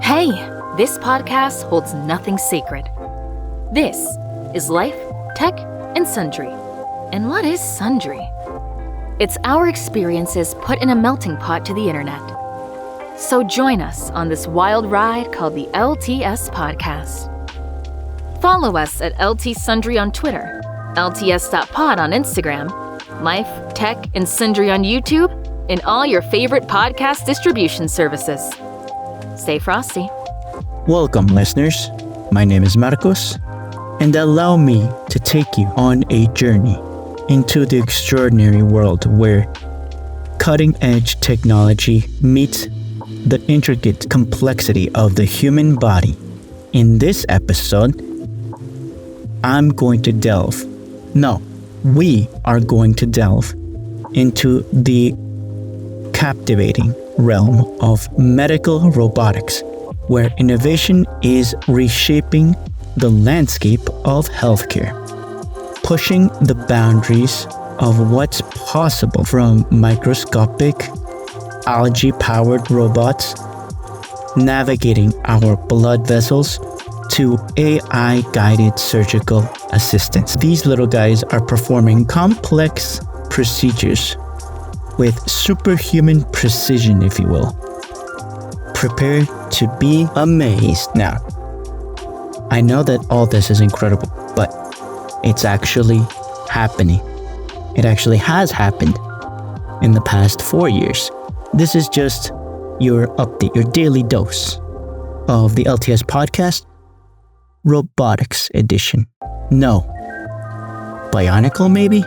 Hey, this podcast holds nothing sacred. This is Life, Tech, and Sundry. And what is Sundry? It's our experiences put in a melting pot to the internet. So join us on this wild ride called the LTS Podcast. Follow us at LT Sundry on Twitter, LTS.pod on Instagram, Life, Tech, and Sundry on YouTube, and all your favorite podcast distribution services. Stay frosty. Welcome, listeners. My name is Marcos, and allow me to take you on a journey into the extraordinary world where cutting-edge technology meets the intricate complexity of the human body. In this episode, we are going to delve into the captivating realm of medical robotics, where innovation is reshaping the landscape of healthcare, pushing the boundaries of what's possible, from microscopic algae-powered robots navigating our blood vessels to AI-guided surgical assistants. These little guys are performing complex procedures with superhuman precision, if you will. Prepare to be amazed. Now, I know that all this is incredible, but it's actually happening. It actually has happened in the past 4 years. This is just your update, your daily dose of the LTS podcast, Robotics Edition. No. Bionicle, maybe?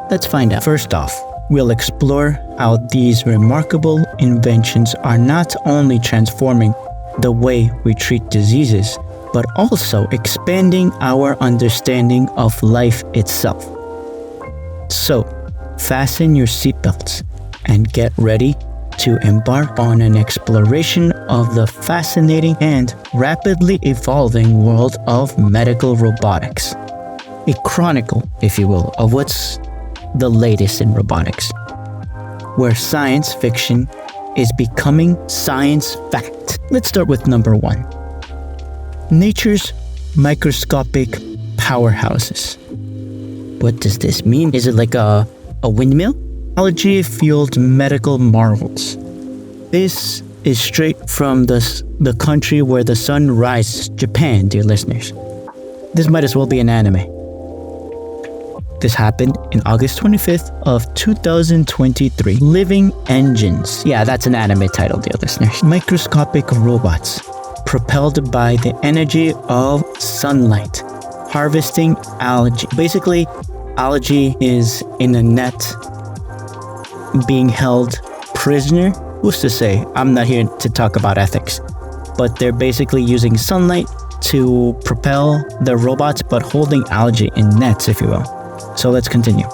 Let's find out. First off, we'll explore how these remarkable inventions are not only transforming the way we treat diseases, but also expanding our understanding of life itself. So, fasten your seatbelts and get ready to embark on an exploration of the fascinating and rapidly evolving world of medical robotics. A chronicle, if you will, of what's the latest in robotics, where science fiction is becoming science fact. Let's start with number 1. Nature's microscopic powerhouses. What does this mean? Is it like a windmill? Algae-fueled medical marvels. This is straight from the country where the sun rises, Japan, dear listeners. This might as well be an anime. This happened in August 25th of 2023. Living Engines. Yeah, that's an anime title, dear listeners. Microscopic robots propelled by the energy of sunlight, harvesting algae. Basically, algae is in a net being held prisoner. Who's to say? I'm not here to talk about ethics, but they're basically using sunlight to propel the robots, but holding algae in nets, if you will. So let's continue.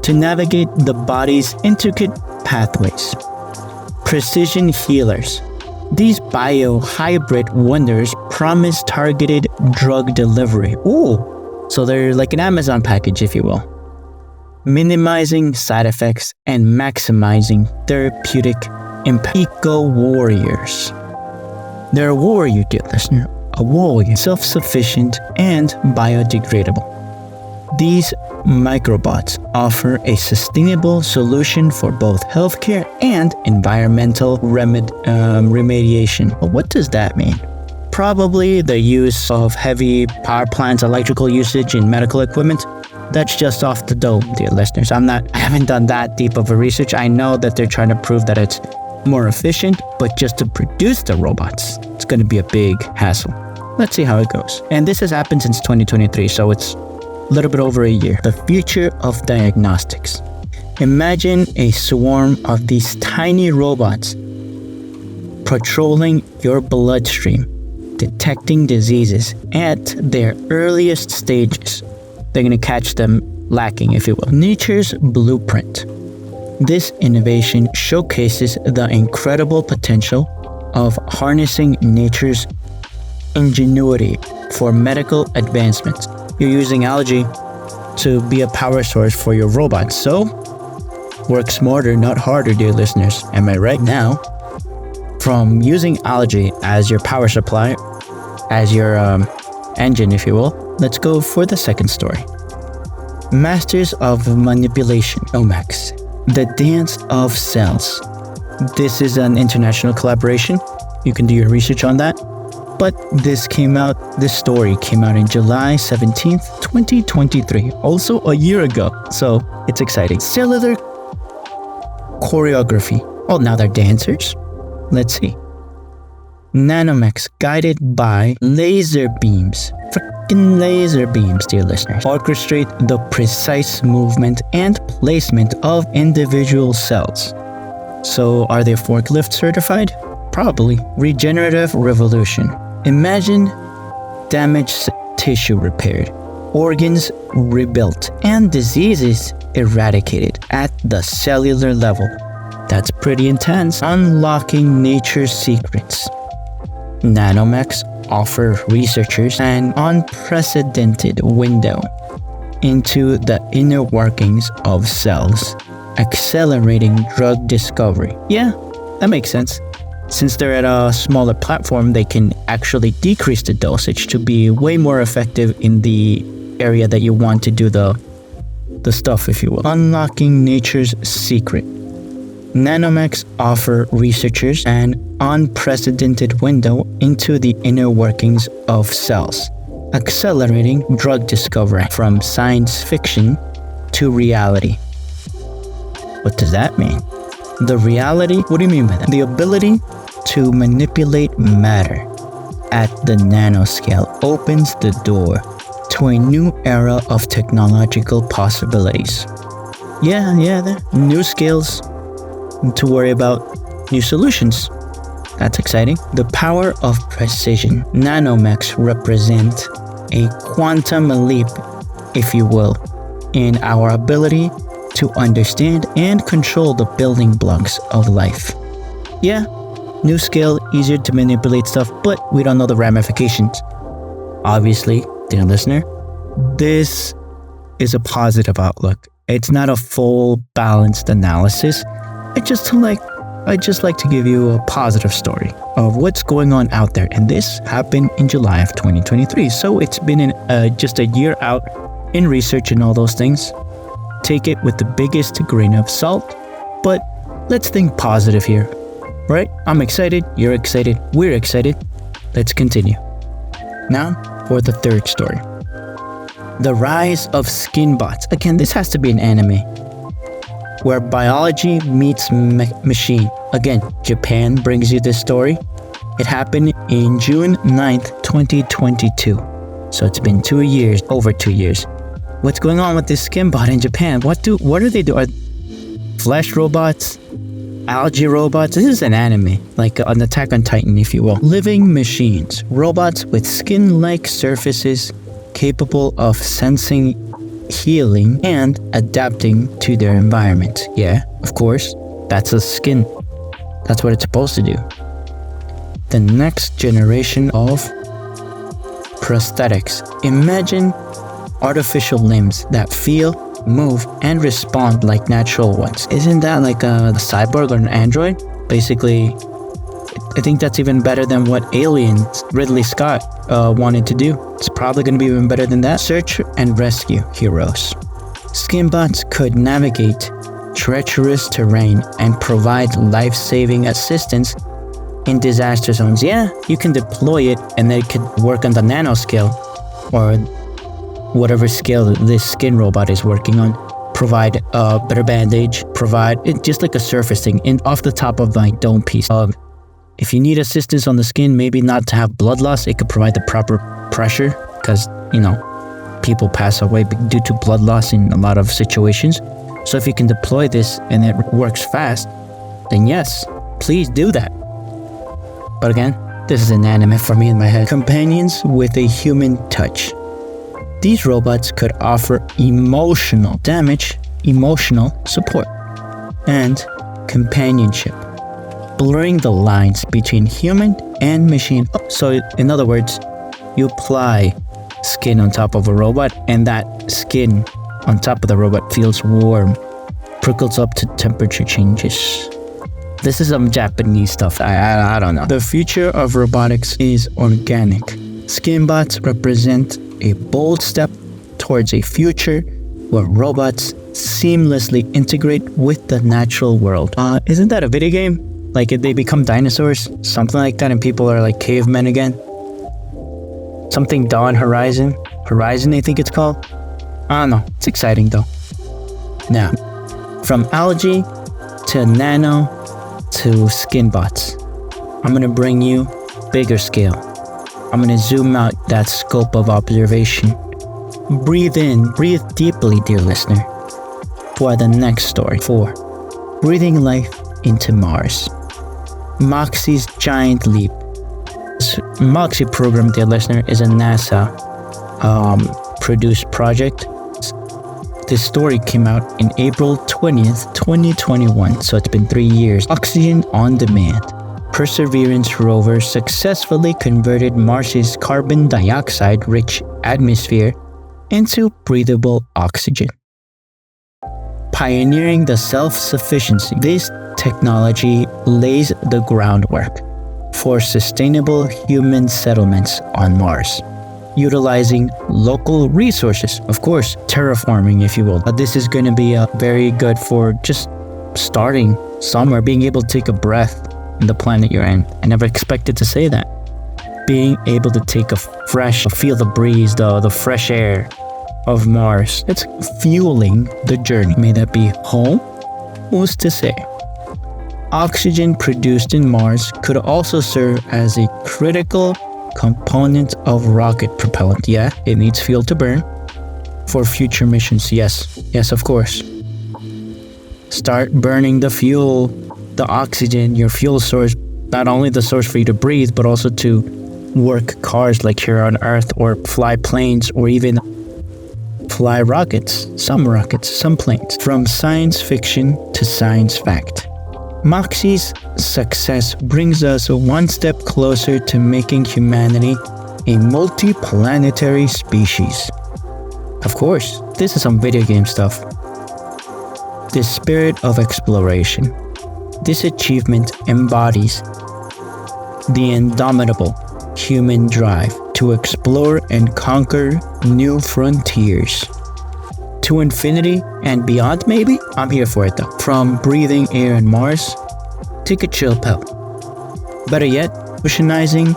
To navigate the body's intricate pathways. Precision healers. These bio-hybrid wonders promise targeted drug delivery. Ooh, so they're like an Amazon package, if you will. Minimizing side effects and maximizing therapeutic impact. Eco-warriors. They're a warrior, dear listener. A warrior. Self-sufficient and biodegradable. These microbots offer a sustainable solution for both healthcare and environmental remediation. Well, what does that mean? Probably the use of heavy power plants, electrical usage in medical equipment. That's just off the dome, dear listeners. I haven't done that deep of a research. I know that they're trying to prove that it's more efficient, but just to produce the robots, it's going to be a big hassle. Let's see how it goes. And this has happened since 2023, so it's a little bit over a year. The future of diagnostics. Imagine a swarm of these tiny robots patrolling your bloodstream, detecting diseases at their earliest stages. They're going to catch them lacking, if you will. Nature's blueprint. This innovation showcases the incredible potential of harnessing nature's ingenuity for medical advancements. You're using algae to be a power source for your robots, so work smarter, not harder, dear listeners. Am I right? Now, from using algae as your power supply, as your engine, if you will, let's go for the second story. Masters of Manipulation, Nomex, The Dance of Cells. This is an international collaboration. You can do your research on that. But this story came out in July 17th, 2023, also a year ago. So it's exciting. Cellular choreography. Oh, now they're dancers? Let's see. Nanomex guided by laser beams. Freaking laser beams, dear listeners. Orchestrate the precise movement and placement of individual cells. So are they forklift certified? Probably. Regenerative revolution. Imagine damaged tissue repaired, organs rebuilt, and diseases eradicated at the cellular level. That's pretty intense. Unlocking nature's secrets. Nanomex offer researchers an unprecedented window into the inner workings of cells, accelerating drug discovery. Yeah, that makes sense. Since they're at a smaller platform, they can actually decrease the dosage to be way more effective in the area that you want to do the stuff, if you will. Unlocking nature's secret. Nanomex offer researchers an unprecedented window into the inner workings of cells, accelerating drug discovery from science fiction to reality. What does that mean? The reality? What do you mean by that? The ability to manipulate matter at the nanoscale opens the door to a new era of technological possibilities. Yeah, new skills to worry about, new solutions. That's exciting. The power of precision. Nanomex represent a quantum leap, if you will, in our ability to understand and control the building blocks of life. Yeah, new skill, easier to manipulate stuff, but we don't know the ramifications. Obviously, dear listener, this is a positive outlook. It's not a full balanced analysis. I just like to give you a positive story of what's going on out there, and this happened in July of 2023. So it's been just a year out in research and all those things. Take it with the biggest grain of salt, but let's think positive here, right? I'm excited, you're excited, we're excited. Let's continue. Now for the third story. The rise of skin bots. Again, this has to be an anime where biology meets machine. Again, Japan brings you this story. It happened in June 9th, 2022. So it's been 2 years, over 2 years. What's going on with this skin bot in Japan? What do they do? Are flesh robots? Algae robots? This is an anime, like an Attack on Titan, if you will. Living machines. Robots with skin-like surfaces capable of sensing, healing, and adapting to their environment. Yeah, of course, that's a skin. That's what it's supposed to do. The next generation of prosthetics. Imagine artificial limbs that feel, move, and respond like natural ones. Isn't that like a cyborg or an android? Basically, I think that's even better than what Aliens Ridley Scott wanted to do. It's probably going to be even better than that. Search and rescue heroes. Skinbots could navigate treacherous terrain and provide life-saving assistance in disaster zones. Yeah, you can deploy it and then it could work on the nanoscale or whatever scale this skin robot is working on. Provide a better bandage, provide it just like a surface thing in off the top of my dome piece. If you need assistance on the skin, maybe not to have blood loss, it could provide the proper pressure because, people pass away due to blood loss in a lot of situations. So if you can deploy this and it works fast, then yes, please do that. But again, this is an anime for me in my head. Companions with a human touch. These robots could offer emotional support, and companionship, blurring the lines between human and machine. So in other words, you apply skin on top of a robot and that skin on top of the robot feels warm, prickles up to temperature changes. This is some Japanese stuff. I don't know. The future of robotics is organic. Skinbots represent a bold step towards a future where robots seamlessly integrate with the natural world. Isn't that a video game? Like if they become dinosaurs, something like that, and people are like cavemen again. Something Dawn Horizon, I think it's called. I don't know. It's exciting though. Now, from algae to nano to skinbots, I'm gonna bring you bigger scale. I'm gonna zoom out that scope of observation. Breathe in, breathe deeply, dear listener, for the next story. 4. Breathing life into Mars. Moxie's giant leap. This Moxie program, dear listener, is a NASA produced project. This story came out in April 20th, 2021, so it's been 3 years. Oxygen on demand. Perseverance rover successfully converted Mars's carbon dioxide-rich atmosphere into breathable oxygen. Pioneering the self-sufficiency, this technology lays the groundwork for sustainable human settlements on Mars, utilizing local resources, of course, terraforming, if you will. This is going to be very good for just starting somewhere, being able to take a breath in the planet you're in. I never expected to say that. Being able to take feel the breeze, the fresh air of Mars. It's fueling the journey. May that be home? Who's to say? Oxygen produced in Mars could also serve as a critical component of rocket propellant. Yeah, it needs fuel to burn for future missions. Yes, of course. Start burning the fuel, the oxygen, your fuel source, not only the source for you to breathe, but also to work cars like here on Earth, or fly planes, or even fly rockets, some planes. From science fiction to science fact. Moxie's success brings us one step closer to making humanity a multi-planetary species. Of course, this is some video game stuff. The spirit of exploration. This achievement embodies the indomitable human drive to explore and conquer new frontiers. To infinity and beyond, maybe? I'm here for it though. From breathing air on Mars, take a chill pill. Better yet, cushionizing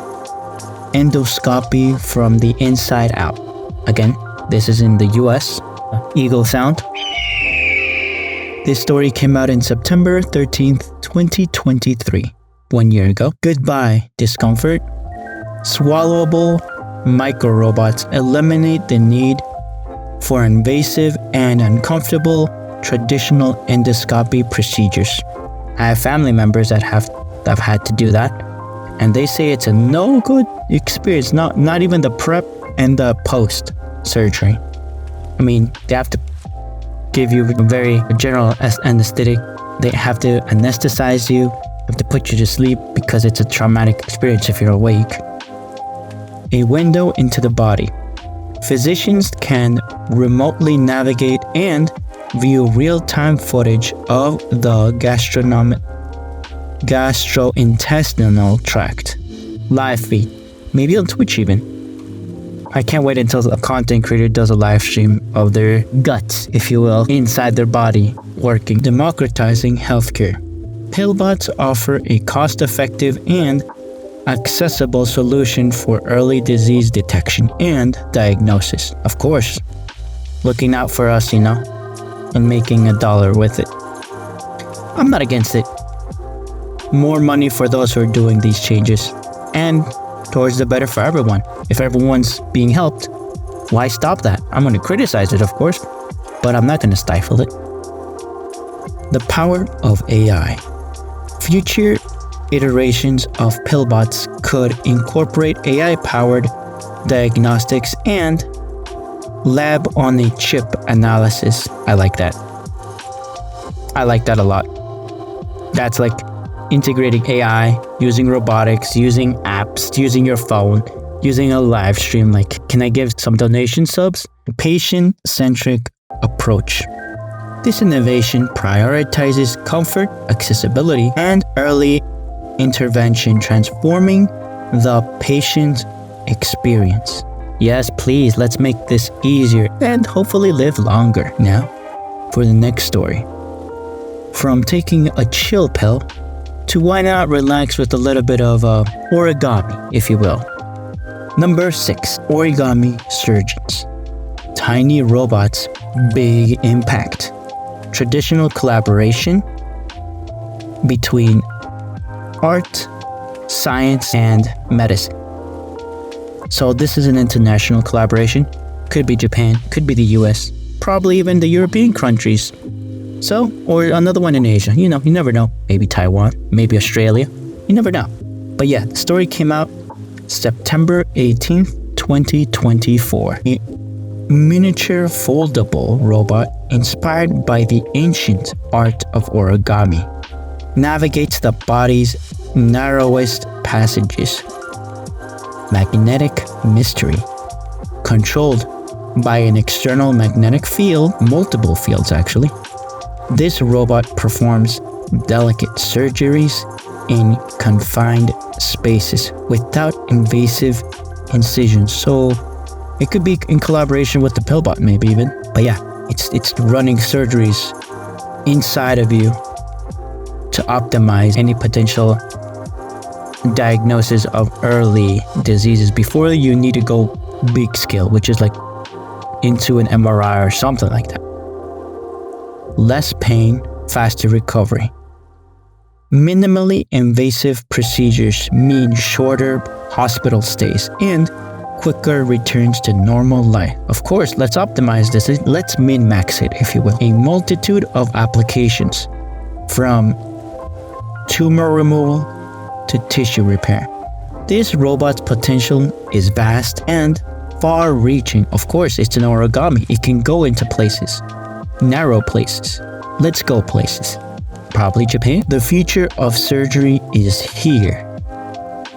endoscopy from the inside out. Again, this is in the US, Eagle Sound. This story came out in September 13th, 2023, 1 year ago. Goodbye, discomfort. Swallowable micro-robots eliminate the need for invasive and uncomfortable traditional endoscopy procedures. I have family members that have had to do that, and they say it's a no good experience, not even the prep and the post surgery. I mean, they have to give you a very general anesthetic. They have to anesthetize you, have to put you to sleep because it's a traumatic experience if you're awake. A window into the body. Physicians can remotely navigate and view real-time footage of the gastrointestinal tract. Live feed, maybe on Twitch even. I can't wait until a content creator does a live stream of their guts, if you will, inside their body working. Democratizing healthcare. Pillbots offer a cost-effective and accessible solution for early disease detection and diagnosis. Of course, looking out for us, and making $1 with it. I'm not against it. More money for those who are doing these changes, and towards the better for everyone. If everyone's being helped, why stop that? I'm going to criticize it, of course, but I'm not going to stifle it. The power of AI. Future iterations of pillbots could incorporate AI-powered diagnostics and lab-on-a-chip analysis. I like that. I like that a lot. That's like integrating AI, using robotics, using apps, using your phone, using a live stream. Like, can I give some donation subs? A patient-centric approach. This innovation prioritizes comfort, accessibility, and early intervention, transforming the patient experience. Yes, please, let's make this easier and hopefully live longer. Now, for the next story. From taking a chill pill to why not relax with a little bit of origami, if you will. Number 6, origami surgeons. Tiny robots, big impact. Traditional collaboration between art, science, and medicine. So this is an international collaboration. Could be Japan, could be the US, probably even the European countries. So, or another one in Asia. You never know. Maybe Taiwan, maybe Australia. You never know. But yeah, the story came out September 18th, 2024. A miniature foldable robot inspired by the ancient art of origami navigates the body's narrowest passages. Magnetic mystery. Controlled by an external magnetic field, multiple fields actually, this robot performs delicate surgeries in confined spaces without invasive incisions. So it could be in collaboration with the Pillbot maybe even. But yeah, it's running surgeries inside of you to optimize any potential diagnosis of early diseases before you need to go big scale, which is like into an MRI or something like that. Less pain, faster recovery. Minimally invasive procedures mean shorter hospital stays and quicker returns to normal life. Of course, let's optimize this. Let's min-max it, if you will. A multitude of applications, from tumor removal to tissue repair. This robot's potential is vast and far-reaching. Of course, it's an origami. It can go into places, narrow places. Let's go places. Probably Japan. The future of surgery is here.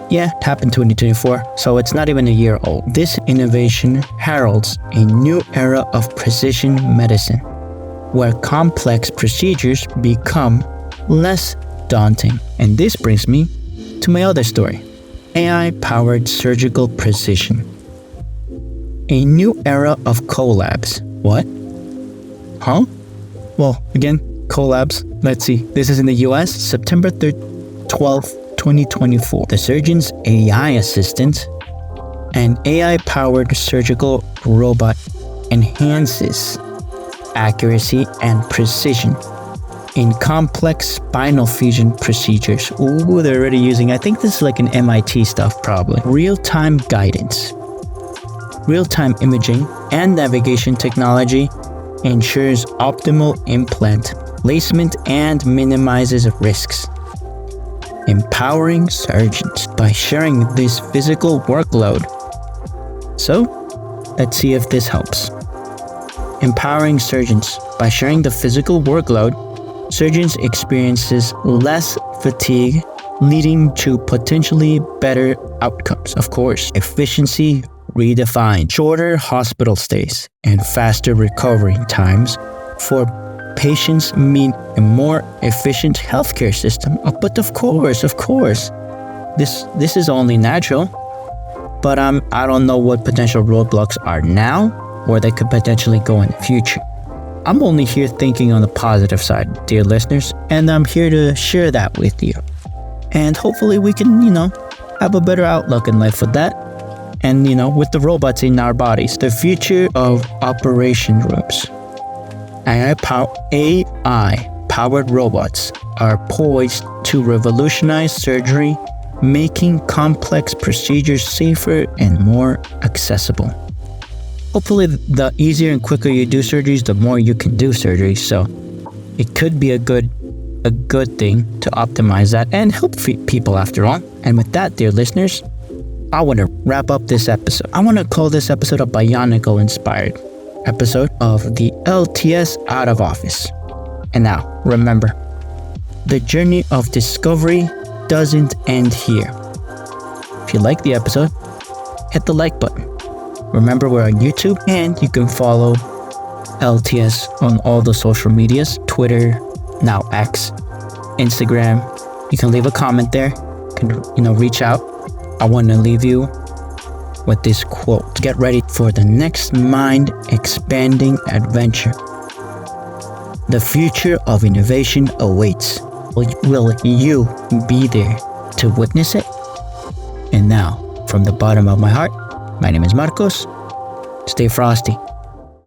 Yeah, it happened 2024, so it's not even a year old. This innovation heralds a new era of precision medicine, where complex procedures become less daunting. And this brings me to my other story. AI-powered surgical precision. A new era of collabs. What? Huh? Well, again, collabs. Let's see. This is in the US, September 12th, 2024. The surgeon's AI assistant, an AI-powered surgical robot, enhances accuracy and precision in complex spinal fusion procedures. Ooh, they're already using, I think this is like an MIT stuff probably. Real-time guidance. Real-time imaging and navigation technology ensures optimal implant placement and minimizes risks. Empowering surgeons by sharing this physical workload. So, let's see if this helps. Empowering surgeons by sharing the physical workload, surgeons experiences less fatigue, leading to potentially better outcomes. Of course, efficiency redefined, shorter hospital stays and faster recovery times for patients mean a more efficient healthcare system. But of course, this is only natural. But I don't know what potential roadblocks are now, or they could potentially go in the future. I'm only here thinking on the positive side, dear listeners, and I'm here to share that with you. And hopefully we can, have a better outlook in life with that. And, with the robots in our bodies. The future of operation rooms. AI-powered robots are poised to revolutionize surgery, making complex procedures safer and more accessible. Hopefully, the easier and quicker you do surgeries, the more you can do surgeries. So it could be a good thing to optimize that and help people after all. And with that, dear listeners, I want to wrap up this episode. I want to call this episode a Bionicle inspired episode of the LTS Out of Office. And now, remember, the journey of discovery doesn't end here. If you like the episode, hit the like button. Remember, we're on YouTube and you can follow LTS on all the social medias, Twitter, now X, Instagram. You can leave a comment there. You can, reach out. I want to leave you with this quote. Get ready for the next mind-expanding adventure. The future of innovation awaits. Will you be there to witness it? And now, from the bottom of my heart, my name is Marcos. Stay frosty.